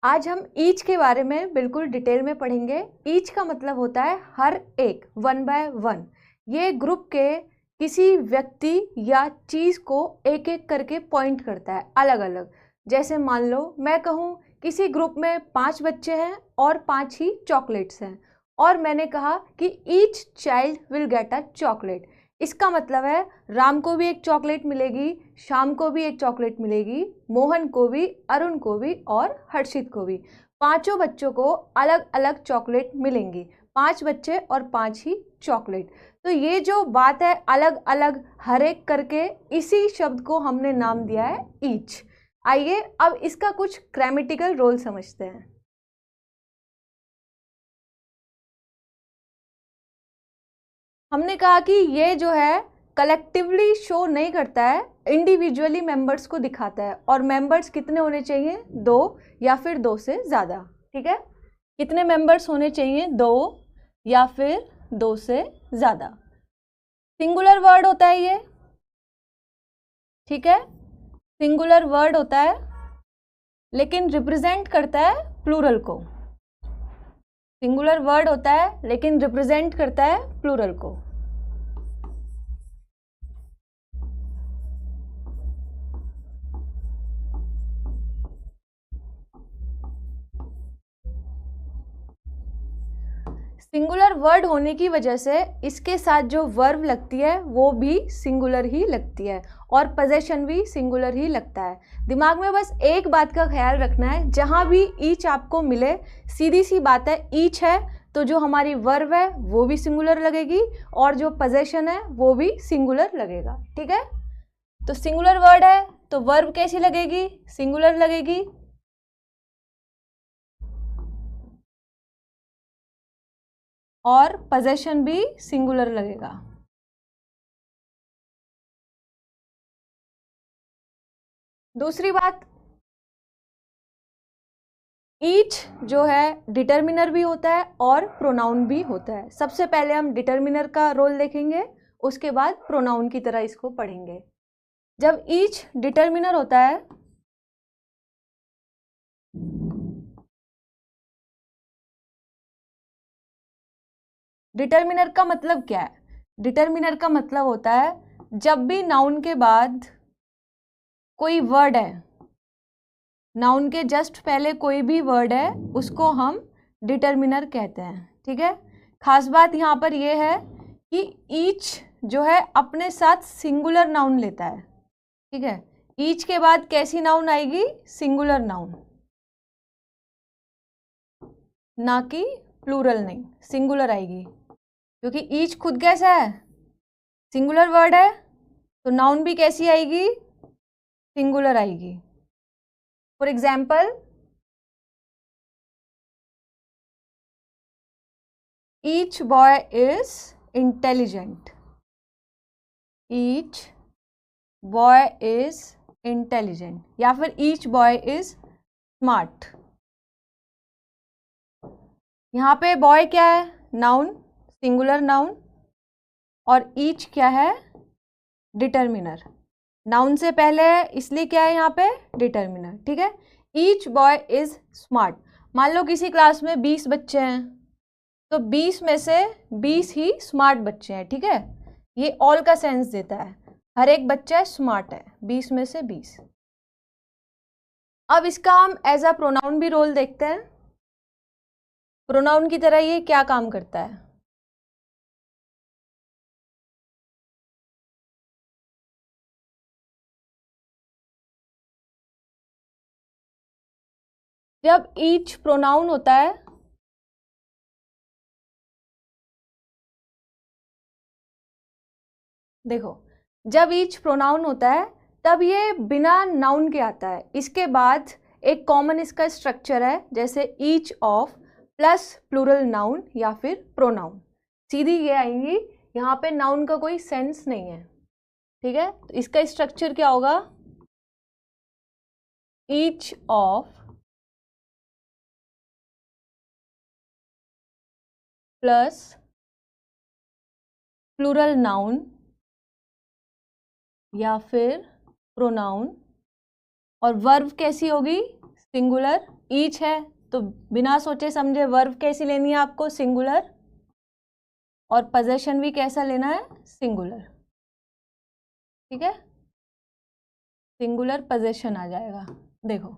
आज हम ईच के बारे में बिल्कुल डिटेल में पढ़ेंगे। ईच का मतलब होता है हर एक, वन बाय वन। ये ग्रुप के किसी व्यक्ति या चीज़ को एक एक करके पॉइंट करता है अलग अलग। जैसे मान लो मैं कहूँ किसी ग्रुप में 5 बच्चे हैं और 5 ही चॉकलेट्स हैं, और मैंने कहा कि each child will get a chocolate. इसका मतलब है राम को भी एक चॉकलेट मिलेगी, श्याम को भी एक चॉकलेट मिलेगी, मोहन को भी, अरुण को भी और हर्षित को भी। पांचों बच्चों को अलग अलग चॉकलेट मिलेंगी, 5 बच्चे और 5 ही चॉकलेट। तो ये जो बात है अलग अलग हर एक करके, इसी शब्द को हमने नाम दिया है ईच। आइए अब इसका कुछ ग्रामेटिकल रोल समझते हैं। हमने कहा कि ये जो है कलेक्टिवली शो नहीं करता है, इंडिविजुअली मेंबर्स को दिखाता है। और मेंबर्स कितने होने चाहिए? 2 या फिर 2 से ज़्यादा। ठीक है, कितने मेंबर्स होने चाहिए? 2 या फिर 2 से ज़्यादा। सिंगुलर वर्ड होता है ये, ठीक है, सिंगुलर वर्ड होता है, लेकिन रिप्रेजेंट करता है प्लूरल को। सिंगुलर वर्ड होता है लेकिन रिप्रेजेंट करता है प्लूरल को। सिंगुलर वर्ड होने की वजह से इसके साथ जो वर्ब लगती है वो भी सिंगुलर ही लगती है, और पोजेशन भी सिंगुलर ही लगता है। दिमाग में बस एक बात का ख्याल रखना है, जहाँ भी ईच आपको मिले, सीधी सी बात है, ईच है तो जो हमारी वर्ब है वो भी सिंगुलर लगेगी और जो पोजेशन है वो भी सिंगुलर लगेगा। ठीक है, तो सिंगुलर वर्ड है तो वर्ब कैसी लगेगी? सिंगुलर लगेगी। और पोजेशन भी सिंगुलर लगेगा। दूसरी बात, ईच जो है डिटर्मिनर भी होता है और प्रोनाउन भी होता है। सबसे पहले हम डिटर्मिनर का रोल देखेंगे, उसके बाद प्रोनाउन की तरह इसको पढ़ेंगे। जब ईच डिटर्मिनर होता है डिटर्मिनर का मतलब क्या है? डिटर्मिनर का मतलब होता है जब भी नाउन के बाद कोई वर्ड है, नाउन के जस्ट पहले कोई भी वर्ड है, उसको हम डिटर्मिनर कहते हैं। ठीक है, खास बात यहाँ पर यह है कि ईच जो है अपने साथ सिंगुलर नाउन लेता है। ठीक है, ईच के बाद कैसी नाउन आएगी? सिंगुलर नाउन, ना कि प्लूरल नहीं, सिंगुलर आएगी, क्योंकि ईच खुद कैसा है? सिंगुलर वर्ड है, तो नाउन भी कैसी आएगी? सिंगुलर आएगी। For example, each boy is intelligent. Each boy is intelligent, या फिर ईच बॉय इज स्मार्ट। यहाँ पे बॉय क्या है? नाउन, सिंगुलर नाउन, और ईच क्या है? डिटर्मिनर। नाउन से पहले है इसलिए क्या है यहाँ पे? डिटर्मिनर। ठीक है, ईच बॉय इज स्मार्ट। मान लो किसी क्लास में 20 बच्चे हैं, तो 20 में से 20 ही स्मार्ट बच्चे हैं। ठीक है, ये ऑल का सेंस देता है, हर एक बच्चा स्मार्ट है, 20 में से 20। अब इसका हम एज अ प्रोनाउन भी रोल देखते हैं। प्रोनाउन की तरह ये क्या काम करता है? जब ईच प्रोनाउन होता है देखो, जब ईच प्रोनाउन होता है तब ये बिना नाउन के आता है। इसके बाद एक कॉमन इसका स्ट्रक्चर है, जैसे each of plus plural noun या फिर प्रोनाउन, सीधी ये आएंगी। यहाँ पे नाउन का कोई सेंस नहीं है। ठीक है, तो इसका स्ट्रक्चर क्या होगा? Each of plus plural noun या फिर प्रोनाउन, और वर्ब कैसी होगी? सिंगुलर, ईच है तो बिना सोचे समझे वर्ब कैसी लेनी है आपको, सिंगुलर, और पोजेशन भी कैसा लेना है, सिंगुलर, ठीक है, सिंगुलर पोजेशन आ जाएगा। देखो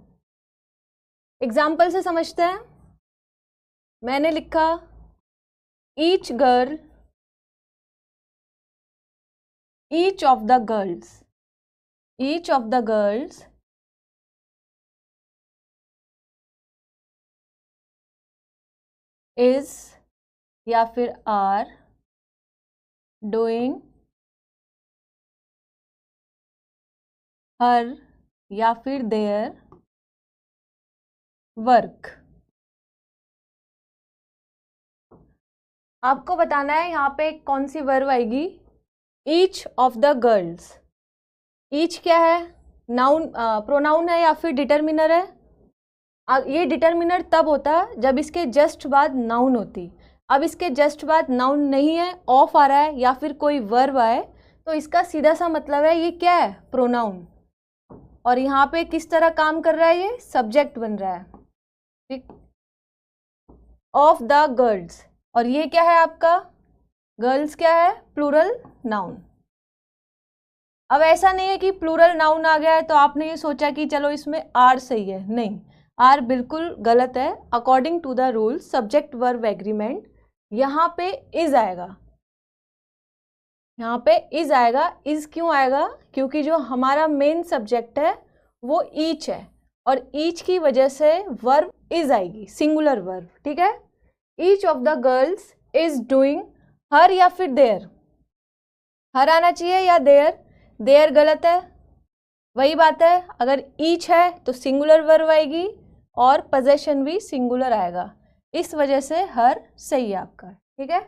एग्जाम्पल से समझते हैं। मैंने लिखा each girl, each of the girls, each of the girls is या फिर आर डूइंग हर या फिर देयर वर्क। आपको बताना है यहाँ पे कौन सी वर्ब आएगी, each of the girls. Each क्या है, नाउन, प्रोनाउन है या फिर डिटरमिनर है। ये डिटरमिनर तब होता जब इसके जस्ट बाद नाउन होती। अब इसके जस्ट बाद नाउन नहीं है, ऑफ आ रहा है या फिर कोई वर्ब आए तो इसका सीधा सा मतलब है ये क्या है, प्रोनाउन। और यहाँ पे किस तरह काम कर रहा है, ये सब्जेक्ट बन रहा है, ठीक, ऑफ द गर्ल्स। और ये क्या है आपका, गर्ल्स क्या है, प्लूरल नाउन। अब ऐसा नहीं है कि प्लूरल नाउन आ गया है तो आपने ये सोचा कि चलो इसमें आर सही है, नहीं, आर बिल्कुल गलत है। According to the rule subject verb agreement यहाँ पे इज आएगा, यहाँ पे इज आएगा। इज क्यों आएगा, क्योंकि जो हमारा मेन सब्जेक्ट है वो ईच है और ईच की वजह से वर्ब इज आएगी, सिंगुलर वर्ब, ठीक है। Each of the girls is doing her या फिर देयर, हर आना चाहिए या देयर, देयर गलत है। वही बात है, अगर ईच है तो सिंगुलर वर्ब आएगी और पोजेशन भी सिंगुलर आएगा, इस वजह से हर सही है आपका, ठीक है।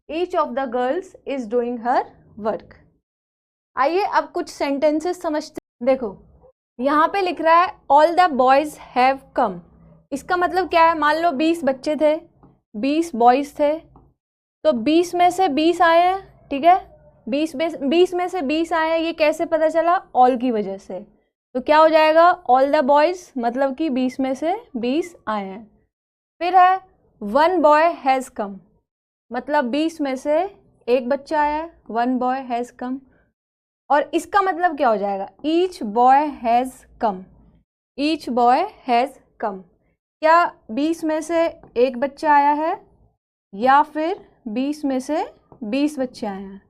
Each of the girls is doing her work. आइए अब कुछ सेंटेंसेस समझते हैं। देखो यहाँ पे लिख रहा है all the boys have come. इसका मतलब क्या है, मान लो 20 बच्चे थे, 20 बॉयज थे, तो 20 में से 20 आए हैं, ठीक है, 20 में से 20 आए हैं। ये कैसे पता चला, ऑल की वजह से। तो क्या हो जाएगा, ऑल द बॉयज मतलब कि 20 में से 20 आए हैं। फिर है वन बॉय हैज़ कम, मतलब 20 में से एक बच्चा आया है, वन बॉय हैज़ कम। और इसका मतलब क्या हो जाएगा, each boy has come, each boy has come. क्या 20 में से एक बच्चा आया है या फिर 20 में से 20 बच्चे आए हैं।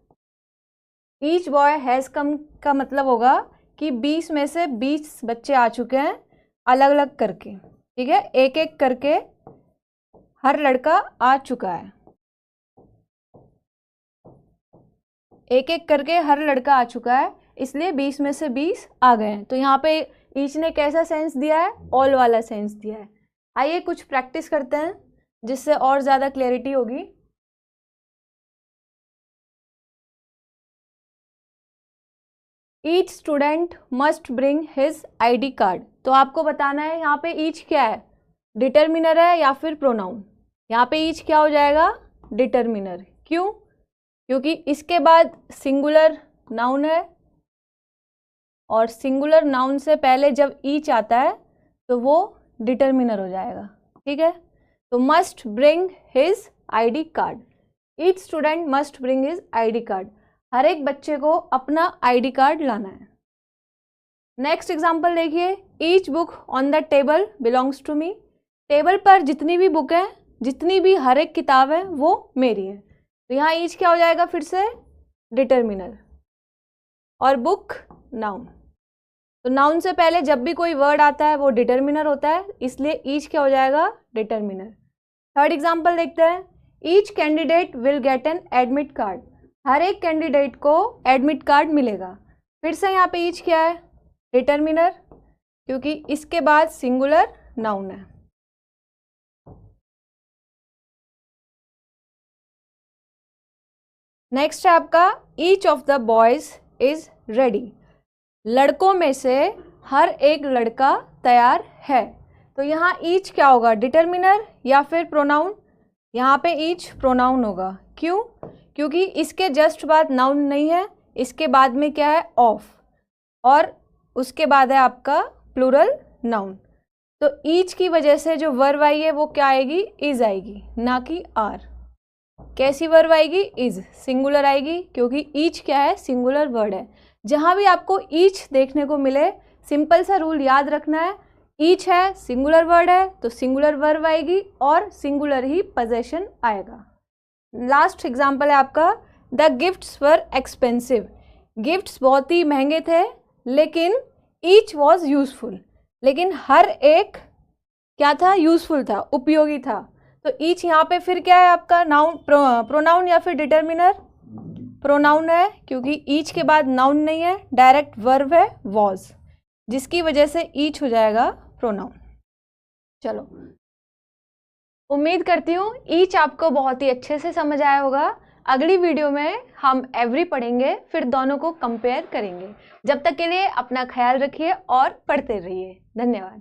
ईच बॉय हैज़ कम का मतलब होगा कि 20 में से 20 बच्चे आ चुके हैं अलग अलग करके, ठीक है, एक एक करके हर लड़का आ चुका है, एक एक करके हर लड़का आ चुका है, इसलिए 20 में से 20 आ गए हैं। तो यहाँ पे ईच ने कैसा सेंस दिया है, ऑल वाला सेंस दिया है। आइए कुछ प्रैक्टिस करते हैं जिससे और ज़्यादा क्लैरिटी होगी। Each student must bring his ID card. तो आपको बताना है यहाँ पे ईच क्या है, डिटरमिनर है या फिर प्रोनाउन। यहाँ पे ईच क्या हो जाएगा, डिटरमिनर। क्यों, क्योंकि इसके बाद सिंगुलर नाउन है और सिंगुलर नाउन से पहले जब ईच आता है तो वो डिटरमिनर हो जाएगा, ठीक है। तो must bring his ID card, each student must bring his ID card, हर एक बच्चे को अपना ID कार्ड लाना है। नेक्स्ट एग्जाम्पल देखिए, each book on the table belongs to me. Table पर जितनी भी बुक है, जितनी भी हर एक किताब है वो मेरी है। तो यहाँ ईच क्या हो जाएगा, फिर से डिटरमिनर, और बुक नाउन। तो नाउन से पहले जब भी कोई वर्ड आता है वो डिटरमिनर होता है, इसलिए ईच क्या हो जाएगा, डिटरमिनर। थर्ड एग्जाम्पल देखते हैं, each candidate will get an admit card. हर एक कैंडिडेट को एडमिट कार्ड मिलेगा। फिर से यहाँ पे ईच क्या है, डिटरमिनर, क्योंकि इसके बाद सिंगुलर नाउन है। नेक्स्ट है आपका each of the boys is ready. लड़कों में से हर एक लड़का तैयार है। तो यहाँ ईच क्या होगा, डिटरमिनर या फिर प्रोनाउन। यहाँ पे ईच प्रोनाउन होगा। क्यों, क्योंकि इसके जस्ट बाद नाउन नहीं है, इसके बाद में क्या है, ऑफ, और उसके बाद है आपका प्लूरल नाउन। तो ईच की वजह से जो वर्ब आई है वो क्या आएगी, इज आएगी, ना कि आर। कैसी वर्ब आएगी, इज, सिंगुलर आएगी, क्योंकि ईच क्या है, सिंगुलर वर्ड है। जहां भी आपको ईच देखने को मिले, सिंपल सा रूल याद रखना है, ईच है, सिंगुलर वर्ड है, तो सिंगुलर वर्ब आएगी और सिंगुलर ही पोजेशन आएगा। लास्ट एग्जाम्पल है आपका, the gifts were expensive. Gifts बहुत ही महंगे थे, लेकिन ईच वॉज यूजफुल, लेकिन हर एक क्या था, यूजफुल था, उपयोगी था। तो ईच यहाँ पे फिर क्या है आपका, नाउन, प्रोनाउन या फिर डिटर्मिनर, प्रोनाउन है, क्योंकि ईच के बाद नाउन नहीं है, डायरेक्ट वर्ब है वॉज, जिसकी वजह से ईच हो जाएगा प्रोनाउन। चलो, उम्मीद करती हूँ ईच आपको बहुत ही अच्छे से समझ आया होगा। अगली वीडियो में हम एवरी पढ़ेंगे, फिर दोनों को कंपेयर करेंगे। जब तक के लिए अपना ख्याल रखिए और पढ़ते रहिए। धन्यवाद।